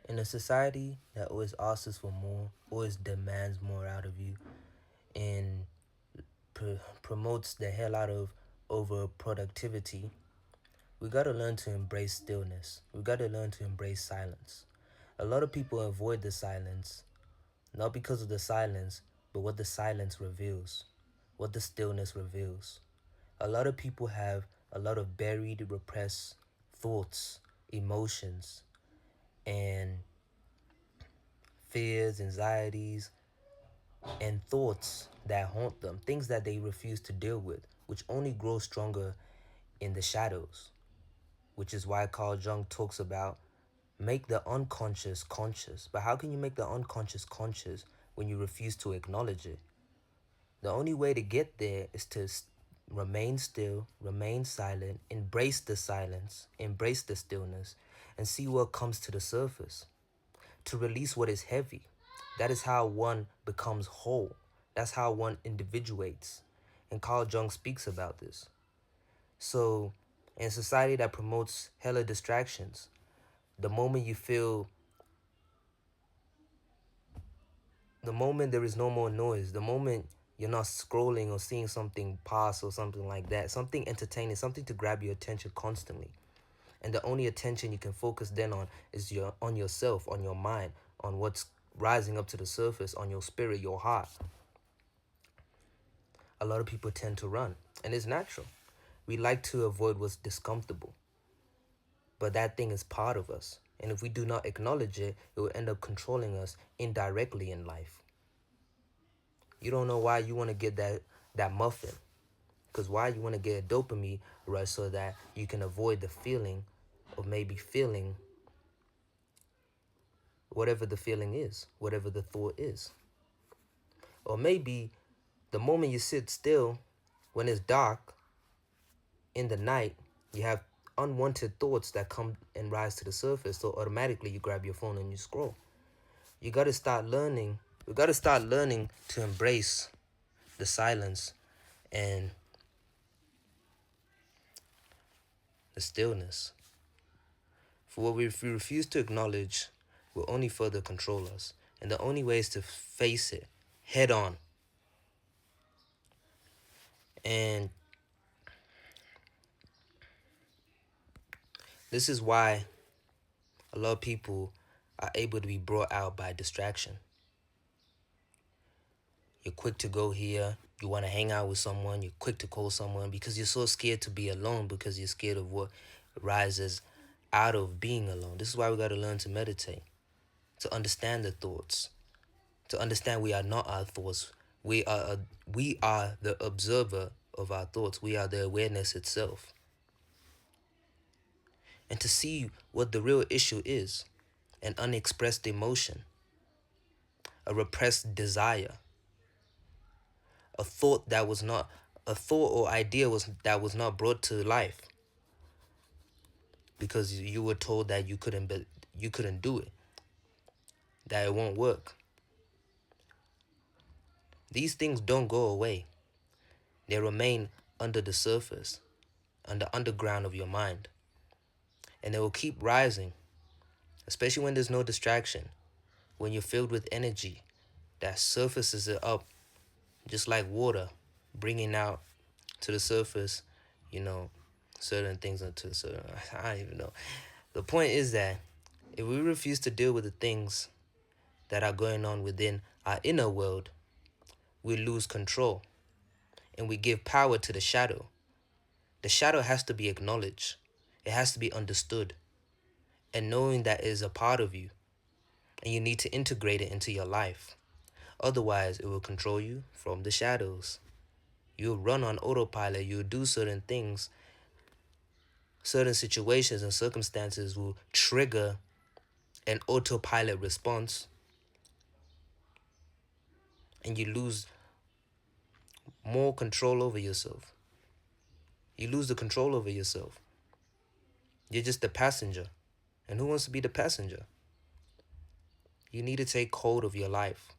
In a society that always asks us for more, always demands more out of you, and promotes the hell out of over productivity, we gotta learn to embrace stillness. We gotta learn to embrace silence. A lot of people avoid the silence, not because of the silence, but what the silence reveals, what the stillness reveals. A lot of people have a lot of buried, repressed thoughts, emotions, and fears, anxieties, and thoughts that haunt them, things that they refuse to deal with, which only grow stronger in the shadows, which is why Carl Jung talks about make the unconscious conscious. But how can you make the unconscious conscious when you refuse to acknowledge it? The only way to get there is to remain still, remain silent, embrace the silence, embrace the stillness, and see what comes to the surface. To release what is heavy. That is how one becomes whole. That's how one individuates. And Carl Jung speaks about this. So, in a society that promotes hella distractions, the moment you feel, the moment there is no more noise, the moment you're not scrolling or seeing something pass or something like that, something entertaining, something to grab your attention constantly. And the only attention you can focus then on is on yourself, on your mind, on what's rising up to the surface, on your spirit, your heart. A lot of people tend to run, and it's natural. We like to avoid what's discomfortable, but that thing is part of us. And if we do not acknowledge it, it will end up controlling us indirectly in life. You don't know why you want to get that muffin, because why you want to get a dopamine rush so that you can avoid the feeling of maybe feeling whatever the feeling is, whatever the thought is. Or maybe the moment you sit still, when it's dark, in the night, you have unwanted thoughts that come and rise to the surface, so automatically you grab your phone and you scroll. You gotta start learning. We gotta start learning to embrace the silence and the stillness. For what we refuse to acknowledge will only further control us. And the only way is to face it head on. And this is why a lot of people are able to be brought out by distraction. You're quick to go here. You want to hang out with someone. You're quick to call someone because you're so scared to be alone, because you're scared of what rises out of being alone. This is why we got to learn to meditate, to understand the thoughts, to understand we are not our thoughts. We are the observer of our thoughts. We are the awareness itself. And to see what the real issue is: an unexpressed emotion, a repressed desire, a thought that was not a thought or idea that was not brought to life because you were told that you couldn't do it, that it won't work. These things don't go away. They remain under the surface, on the underground of your mind. And they will keep rising, especially when there's no distraction, when you're filled with energy that surfaces it up just like water, bringing out to the surface, certain things onto the surface. I don't even know. The point is that if we refuse to deal with the things that are going on within our inner world, we lose control and we give power to the shadow. The shadow has to be acknowledged. It has to be understood. And knowing that it is a part of you, and you need to integrate it into your life. Otherwise, it will control you from the shadows. You'll run on autopilot. You'll do certain things. Certain situations and circumstances will trigger an autopilot response, and you lose more control over yourself. You lose the control over yourself. You're just the passenger. And who wants to be the passenger? You need to take hold of your life.